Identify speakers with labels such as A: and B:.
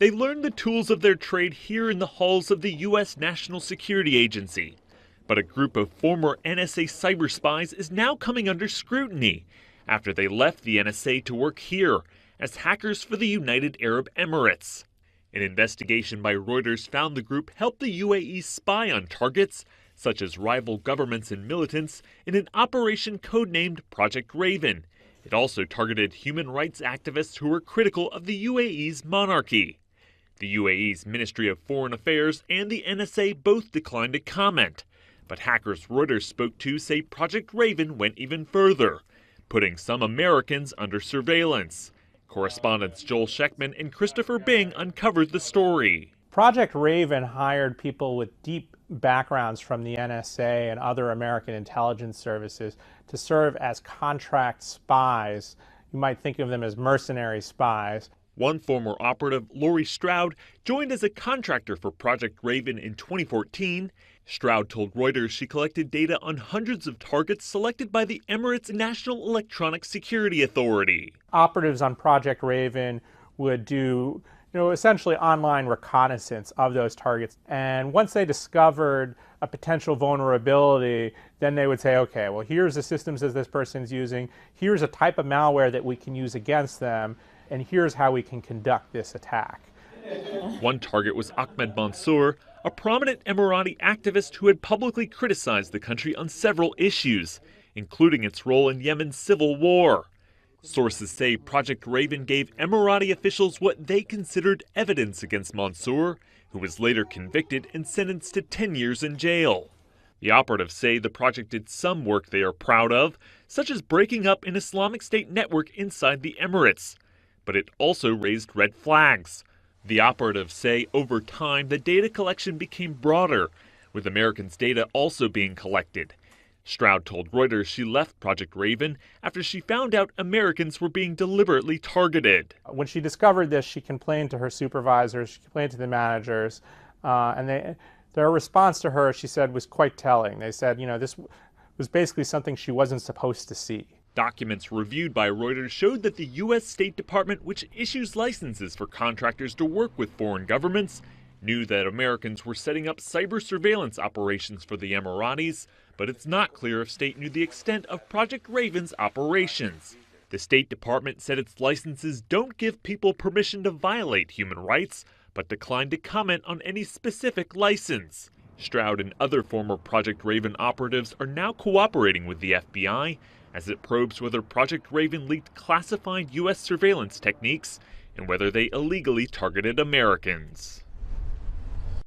A: They learned the tools of their trade here in the halls of the U.S. National Security Agency. But a group of former NSA cyber spies is now coming under scrutiny after they left the NSA to work here as hackers for the United Arab Emirates. An investigation by Reuters found the group helped the UAE spy on targets, such as rival governments and militants, in an operation codenamed Project Raven. It also targeted human rights activists who were critical of the UAE's monarchy. The UAE's Ministry of Foreign Affairs and the NSA both declined to comment. But hackers Reuters spoke to say Project Raven went even further, putting some Americans under surveillance. Correspondents Joel Sheckman and Christopher Bing uncovered the story.
B: Project Raven hired people with deep backgrounds from the NSA and other American intelligence services to serve as contract spies. You might think of them as mercenary spies.
A: One former operative, Lori Stroud, joined as a contractor for Project Raven in 2014. Stroud told Reuters she collected data on hundreds of targets selected by the Emirates National Electronic Security Authority.
B: Operatives on Project Raven would do, essentially online reconnaissance of those targets. And once they discovered a potential vulnerability, then they would say, okay, well, here's the systems that this person's using, here's a type of malware that we can use against them, and here's how we can conduct this attack.
A: One target was Ahmed Mansour, a prominent Emirati activist who had publicly criticized the country on several issues, including its role in Yemen's civil war. Sources say Project Raven gave Emirati officials what they considered evidence against Mansour, who was later convicted and sentenced to 10 years in jail. The operatives say the project did some work they are proud of, such as breaking up an Islamic State network inside the Emirates. But it also raised red flags. The operatives say over time the data collection became broader, with Americans' data also being collected. Stroud told Reuters she left Project Raven after she found out Americans were being deliberately targeted.
B: When she discovered this, she complained to her supervisors, she complained to the managers, and their response to her, she said, was quite telling. They said, this was basically something she wasn't supposed to see.
A: Documents reviewed by Reuters showed that the U.S. State Department, which issues licenses for contractors to work with foreign governments, knew that Americans were setting up cyber surveillance operations for the Emiratis, but it's not clear if State knew the extent of Project Raven's operations. The State Department said its licenses don't give people permission to violate human rights, but declined to comment on any specific license. Stroud and other former Project Raven operatives are now cooperating with the FBI as it probes whether Project Raven leaked classified U.S. surveillance techniques and whether they illegally targeted Americans.